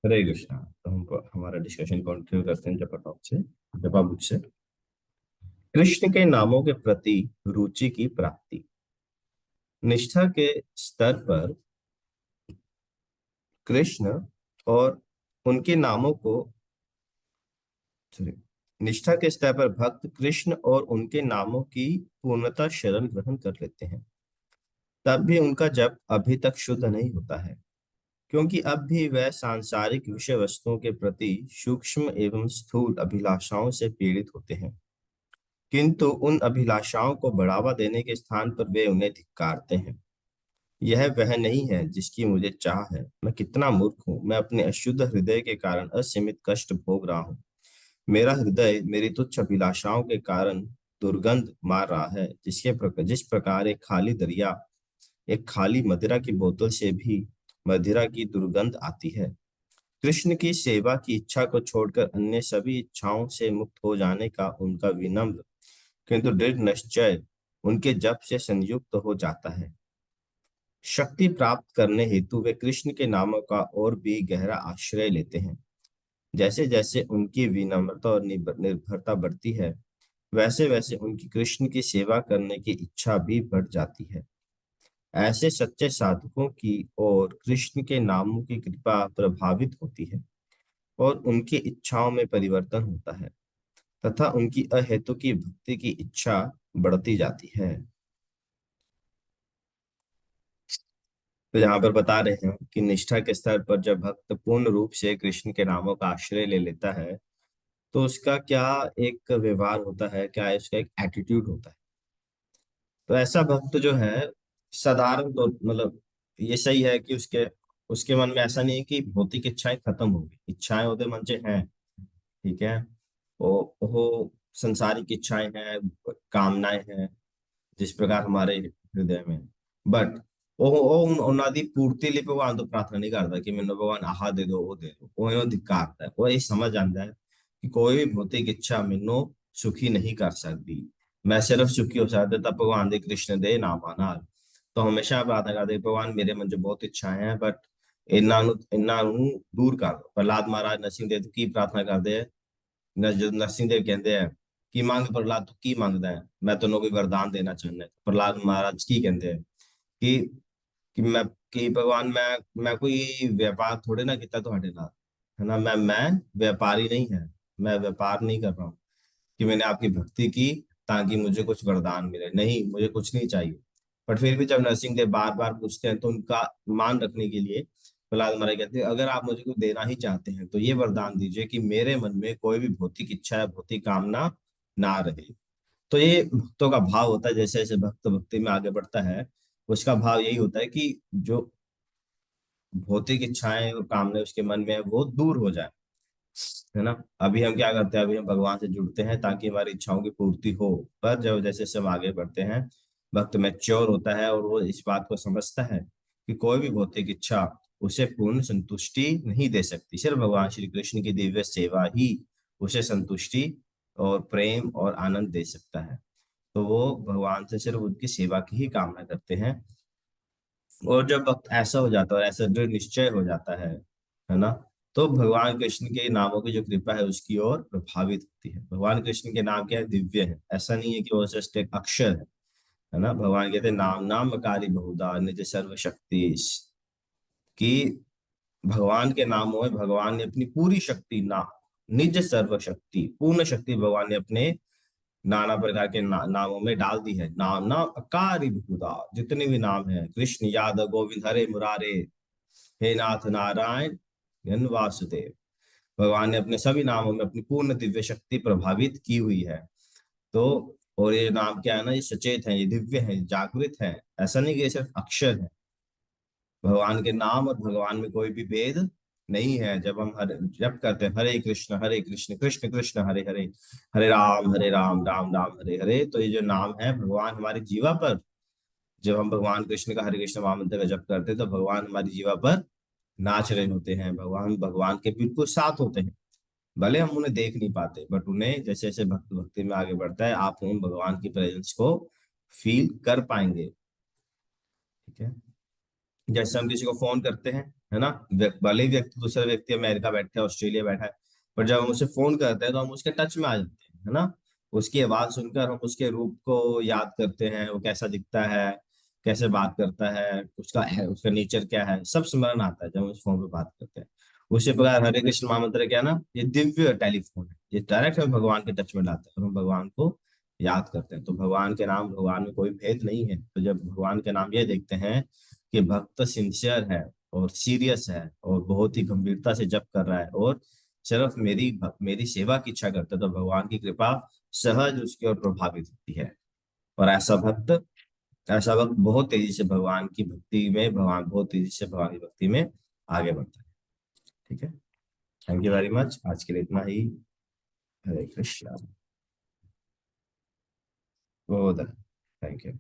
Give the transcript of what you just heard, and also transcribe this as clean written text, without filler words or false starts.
हरे कृष्णा। तो हम हमारा डिस्कशन कंटिन्यू करते हैं जपा बुक से। कृष्ण के नामों के प्रति रुचि की प्राप्ति। निष्ठा के स्तर पर कृष्ण और उनके नामों को sorry, निष्ठा के स्तर पर भक्त कृष्ण और उनके नामों की पूर्णता शरण ग्रहण कर लेते हैं। तब भी उनका जप अभी तक शुद्ध नहीं होता है, क्योंकि अब भी वह सांसारिक विषय वस्तुओं के प्रति सूक्ष्म एवं स्थूल अभिलाषाओं से पीड़ित होते हैं। किंतु उन अभिलाषाओं को बढ़ावा देने के स्थान पर वे उन्हें धिक्कारते हैं। यह वह नहीं है जिसकी मुझे चाह है। मैं कितना मूर्ख हूँ, मैं अपने अशुद्ध हृदय के कारण असीमित कष्ट भोग रहा हूँ। मेरा हृदय मेरी तुच्छ अभिलाषाओं के कारण दुर्गंध मार रहा है, जिस प्रकार एक खाली दरिया एक खाली मदिरा की बोतल से भी मदिरा की दुर्गंध आती है। कृष्ण की सेवा की इच्छा को छोड़कर अन्य सभी इच्छाओं से मुक्त हो जाने का उनका विनम्र किंतु दृढ़ निश्चय उनके जप से संयुक्त हो जाता है। शक्ति प्राप्त करने हेतु वे कृष्ण के नामों का और भी गहरा आश्रय लेते हैं। जैसे जैसे उनकी विनम्रता और निर्भरता बढ़ती है, वैसे वैसे उनकी कृष्ण की सेवा करने की इच्छा भी बढ़ जाती है। ऐसे सच्चे साधकों की ओर कृष्ण के नामों की कृपा प्रभावित होती है और उनकी इच्छाओं में परिवर्तन होता है तथा उनकी अहेतु की भक्ति की इच्छा बढ़ती जाती है। तो यहाँ पर बता रहे हैं कि निष्ठा के स्तर पर जब भक्त पूर्ण रूप से कृष्ण के नामों का आश्रय ले लेता है, तो उसका क्या एक व्यवहार होता है, क्या उसका एक एटीट्यूड होता है। तो ऐसा भक्त जो है साधारण तो मतलब ये सही है कि उसके उसके मन में ऐसा नहीं है कि भौतिक इच्छाएं खत्म होगी। इच्छाएं उसके मन से हैं, ठीक है। वो संसारिक इच्छाएं हैं, कामनाएं हैं, जिस प्रकार हमारे हृदय में। बट ਉਹਨਾਂ ਦੀ ਪੂਰਤੀ ਲਈ ਭਗਵਾਨ ਤੋਂ ਪ੍ਰਾਰਥਨਾ नहीं करता कि मैंने भगवान आहा दे दो वो दे दो। वो ਇਹਨੂੰ धिक्कारता है। वो ये समझ आता है कि कोई भी भौतिक इच्छा मैनू सुखी नहीं कर सकती। मैं सिर्फ सुखी हो सकता तब भगवान दे कृष्ण दे नामां नाल। तो हमेशा प्रार्थना करते भगवान मेरे मन च बहुत इच्छाएं हैं, बट ਇਹਨਾਂ ਨੂੰ ਦੂਰ ਕਰ ਦੋ। ਪ੍ਰਹਲਾਦ ਮਹਾਰਾਜ ਨਰਸਿੰਘ ਦੇਵ ਕੀ ਪ੍ਰਾਰਥਨਾ ਕਰਦੇ ਆ। जब नरसिंह देव कहते हैं कि मांग प्रहलाद तू की मांगदा है, मैं तेनों कोई वरदान देना चाहना है। प्रहलाद महाराज की कहते हैं कि कि मैं कि भगवान मैं कोई व्यापार थोड़े ना किया ਤੁਹਾਡੇ ਨਾਲ, है ना। मैं व्यापारी नहीं है। मैं व्यापार नहीं कर रहा हूँ कि मैंने आपकी भक्ति की ताकि मुझे कुछ वरदान मिले। नहीं, मुझे कुछ नहीं चाहिए। बट फिर भी जब नरसिंह देव बार बार पूछते हैं तो उनका मान रखने के लिए प्रहलाद महाराज कहते हैं अगर आप मुझे कुछ देना ही चाहते हैं तो ये वरदान दीजिए कि मेरे मन में कोई भी भौतिक इच्छा या भौतिक कामना ना रहे। तो ये भक्तों का भाव होता है। जैसे जैसे भक्त भक्ति में आगे बढ़ता है, उसका भाव यही होता है कि जो भौतिक इच्छाएं और कामनाएं उसके मन में है वो दूर हो जाए, है ना। अभी हम क्या करते हैं, अभी हम भगवान से जुड़ते हैं ताकि हमारी इच्छाओं की पूर्ति हो। पर जब जैसे जैसे हम आगे बढ़ते हैं, भक्त मैच्योर होता है और वो इस बात को समझता है कि कोई भी भौतिक इच्छा उसे पूर्ण संतुष्टि नहीं दे सकती। सिर्फ भगवान श्री कृष्ण की दिव्य सेवा ही उसे संतुष्टि और प्रेम और आनंद दे सकता है। तो वो भगवान से सिर्फ उनकी सेवा की ही कामना करते हैं। और जब वक्त ऐसा हो जाता है, ऐसा दृढ़ निश्चय हो जाता है ना, तो भगवान कृष्ण के नामों की जो कृपा है उसकी ओर प्रभावित होती है। भगवान कृष्ण के नाम क्या है, दिव्य है। ऐसा नहीं है कि वो जस्ट एक अक्षर है ना। भगवान कहते हैं नाम नामकारी बहुधा निज सर्वशक्ति, कि भगवान के नामों में भगवान ने अपनी पूरी शक्ति ना निज सर्वशक्ति पूर्ण शक्ति भगवान ने अपने नाना प्रकार के नामों में डाल दी है। नाम नाम अकारी बहुधा, जितने भी नाम है, कृष्ण यादव गोविंद हरे मुरारे हे नाथ नारायण धन वासुदेव। भगवान ने अपने सभी नामों में अपनी पूर्ण दिव्य शक्ति प्रभावित की हुई है। तो और ये नाम क्या है ना, ये सचेत है, ये दिव्य है, ये जागृत है। ऐसा नहीं कि ये सिर्फ अक्षर है। भगवान के नाम और भगवान में कोई भी भेद नहीं है। जब हम जब करते हैं हरे कृष्ण कृष्ण कृष्ण हरे हरे, हरे राम राम राम हरे हरे, तो ये जो नाम है भगवान हमारी जीवा पर, जब हम भगवान कृष्ण का हरे कृष्ण महामंत्र का जप करते हैं तो भगवान हमारी जीवा पर नाच रहे होते हैं। भगवान भगवान के बिल्कुल साथ होते हैं। भले हम उन्हें देख नहीं पाते, बट उन्हें जैसे जैसे भक्त भक्ति में आगे बढ़ता है आप उन भगवान की प्रेजेंस को फील कर पाएंगे। ठीक है। जैसे हम किसी को फोन करते हैं, है ना, भले ही व्यक्ति, दूसरा व्यक्ति अमेरिका बैठा है, ऑस्ट्रेलिया बैठा है, पर जब हम उसे फोन करते हैं तो हम उसके टच में आ जाते हैं, है ना। उसकी आवाज सुनकर हम उसके रूप को याद करते हैं, वो कैसा दिखता है, कैसे बात करता है, उसका नेचर क्या है, सब स्मरण आता है जब हम उस फोन पे बात करते हैं। उसी प्रकार हरे कृष्ण महामंत्र क्या ना, ये दिव्य टेलीफोन है, ये डायरेक्ट हमें भगवान के टच में लाता है और हम भगवान को याद करते हैं। तो भगवान के नाम, भगवान में कोई भेद नहीं है। तो जब भगवान के नाम ये देखते हैं कि भक्त सिंसियर है और सीरियस है और बहुत ही गंभीरता से जप कर रहा है और सिर्फ मेरी सेवा की इच्छा करता है, तो भगवान की कृपा सहज उसकी ओर प्रभावित होती है। और ऐसा भक्त बहुत तेजी से भगवान की भक्ति में, भगवान बहुत तेजी से भगवान की भक्ति में आगे बढ़ता है। ठीक है। थैंक यू वेरी मच, आज के लिए इतना ही। हरे कृष्णा। बोध। Thank you.